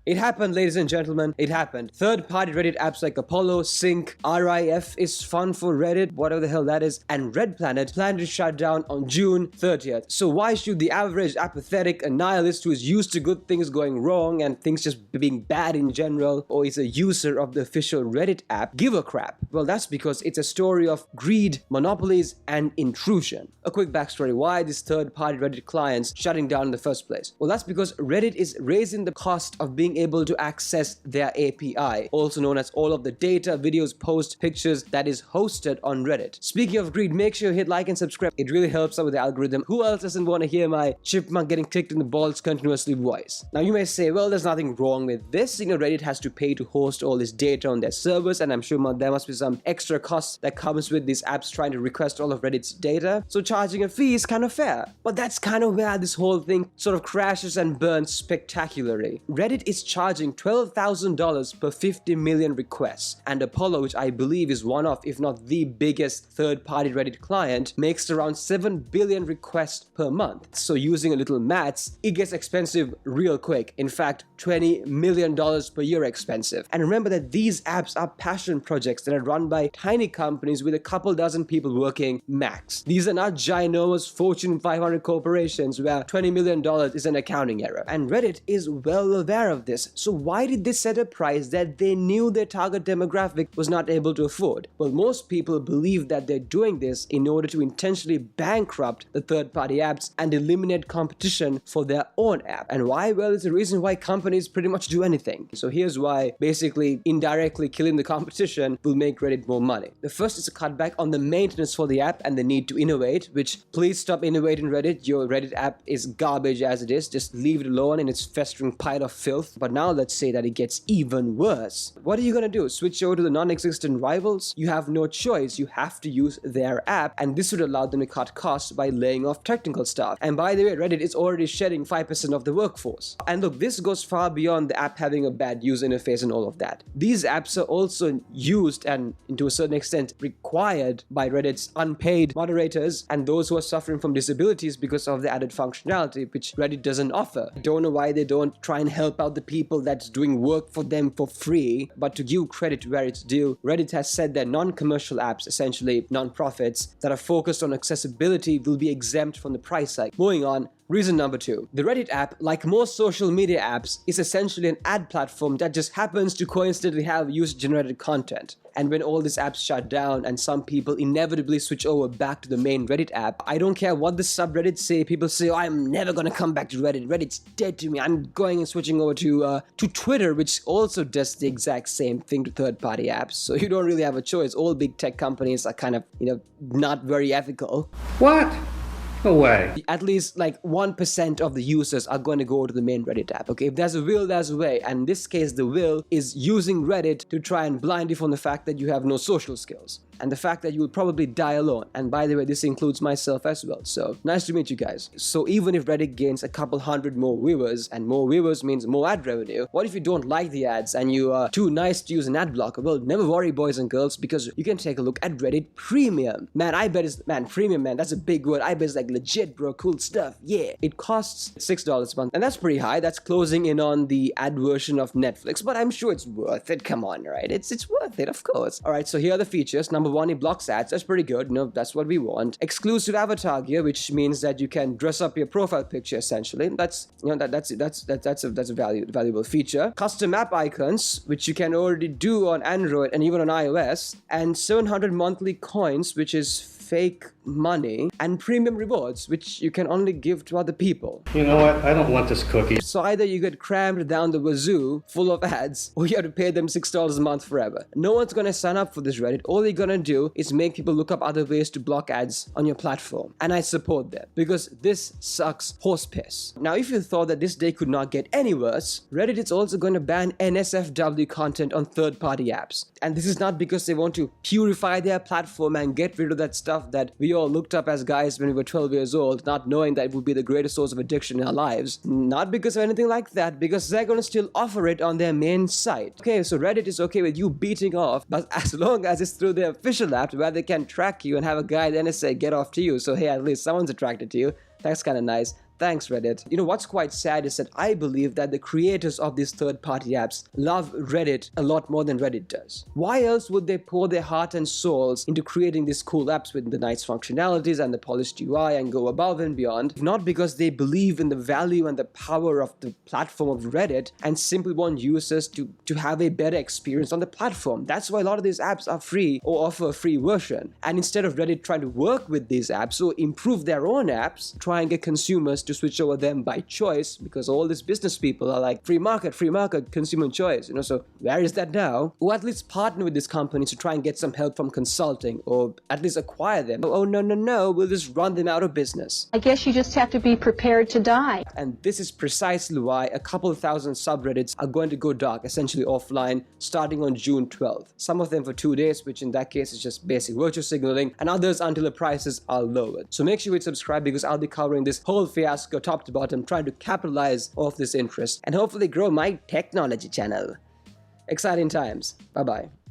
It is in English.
It happened, ladies and gentlemen. It happened. Third-party Reddit apps like Apollo, Sync, RIF is fun for Reddit, whatever the hell that is, and Red Planet planned to shut down on June 30th. So why should the average apathetic, a nihilist who is used to good things going wrong and things just being bad in general, or is a user of the official Reddit app, give a crap? Well, that's because it's a story of greed, monopolies, and intrusion. A quick backstory: why these third-party Reddit clients shutting down in the first place? Well, that's because Reddit is raising the cost of being able to access their API, also known as all of the data, videos, posts, pictures that is hosted on Reddit. Speaking of greed, make sure you hit like and subscribe. It really helps out with the algorithm. Who else doesn't want to hear my chipmunk getting kicked in the balls continuously voice? Now you may say, well, there's nothing wrong with this. Reddit has to pay to host all this data on their servers, and I'm sure there must be some extra cost that comes with these apps trying to request all of Reddit's data. So charging a fee is kind of fair. But that's kind of where this whole thing sort of crashes and burns spectacularly. Reddit is charging $12,000 per 50 million requests, and Apollo, which I believe is one of, if not the biggest third-party Reddit client, makes around 7 billion requests per month. So using a little maths, it gets expensive real quick. In fact, $20 million per year expensive. And remember that these apps are passion projects that are run by tiny companies with a couple dozen people working max. These are not ginormous Fortune 500 corporations where $20 million is an accounting error. And Reddit is well aware of this. So why did they set a price that they knew their target demographic was not able to afford? Well, most people believe that they're doing this in order to intentionally bankrupt the third-party apps and eliminate competition for their own app. And why? Well, it's the reason why companies pretty much do anything. So here's why basically indirectly killing the competition will make Reddit more money. The first is a cutback on the maintenance for the app and the need to innovate, which please stop innovating Reddit. Your Reddit app is garbage as it is. Just leave it alone in its festering pile of filth. But now let's say that it gets even worse. What are you gonna do? Switch over to the non-existent rivals? You have no choice. You have to use their app, and this would allow them to cut costs by laying off technical staff. And by the way, Reddit is already shedding 5% of the workforce. And look, this goes far beyond the app having a bad user interface and all of that. These apps are also used and, to a certain extent, required by Reddit's unpaid moderators and those who are suffering from disabilities because of the added functionality which Reddit doesn't offer. I don't know why they don't try and help out the people that's doing work for them for free, but to give credit where it's due, Reddit has said that non-commercial apps, essentially non-profits, that are focused on accessibility will be exempt from the price hike. Moving on. Reason number 2. The Reddit app, like most social media apps, is essentially an ad platform that just happens to coincidentally have user-generated content. And when all these apps shut down and some people inevitably switch over back to the main Reddit app, I don't care what the subreddits say. People say, oh, I'm never gonna come back to Reddit. Reddit's dead to me. I'm going and switching over to Twitter, which also does the exact same thing to third-party apps. So you don't really have a choice. All big tech companies are kind of, not very ethical. What? No way. At least like 1% of the users are going to go to the main Reddit app. Okay, if there's a will, there's a way. And in this case, the will is using Reddit to try and blind you from the fact that you have no social skills. And the fact that you will probably die alone. And by the way, this includes myself as well. So, nice to meet you guys. So even if Reddit gains a couple hundred more viewers, and more viewers means more ad revenue, what if you don't like the ads and you are too nice to use an ad blocker? Well, never worry, boys and girls, because you can take a look at Reddit Premium. Man, I bet it's, Premium, man, that's a big word. I bet it's like legit, bro, cool stuff, yeah. It costs $6 a month, and that's pretty high. That's closing in on the ad version of Netflix, but I'm sure it's worth it. Come on, right? It's worth it, of course. All right, so here are the features. Number 1, it blocks ads. That's pretty good. That's what we want. Exclusive avatar gear, which means that you can dress up your profile picture essentially. That's a valuable feature. Custom app icons, which you can already do on Android and even on iOS, and 700 monthly coins, which is fake money, and premium rewards, which you can only give to other people. You know what? I don't want this cookie. So either you get crammed down the wazoo full of ads, or you have to pay them $6 a month forever. No one's gonna sign up for this Reddit. All you're gonna do is make people look up other ways to block ads on your platform. And I support that, because this sucks horse piss. Now, if you thought that this day could not get any worse, Reddit is also going to ban NSFW content on third-party apps. And this is not because they want to purify their platform and get rid of that stuff that we all looked up as guys when we were 12 years old, not knowing that it would be the greatest source of addiction in our lives. Not because of anything like that, because they're going to still offer it on their main site. Okay, so Reddit is okay with you beating off, but as long as it's through their official app where they can track you and have a guide NSA get off to you. So hey, at least someone's attracted to you. That's kind of nice. Thanks, Reddit. You know, what's quite sad is that I believe that the creators of these third-party apps love Reddit a lot more than Reddit does. Why else would they pour their heart and souls into creating these cool apps with the nice functionalities and the polished UI and go above and beyond? If not because they believe in the value and the power of the platform of Reddit and simply want users to have a better experience on the platform. That's why a lot of these apps are free or offer a free version. And instead of Reddit trying to work with these apps or improve their own apps, try and get consumers to switch over them by choice, because all these business people are like free market, consumer choice, you know. So where is that now? Or at least partner with these companies to try and get some help from consulting, or at least acquire them. Oh no, we'll just run them out of business. I guess you just have to be prepared to die. And this is precisely why a couple of thousand subreddits are going to go dark, essentially offline, starting on June 12th. Some of them for 2 days, which in that case is just basic virtue signaling, and others until the prices are lowered. So make sure you hit subscribe, because I'll be covering this whole fiasco top to bottom, trying to capitalize off this interest and hopefully grow my technology channel. Exciting times. Bye-bye.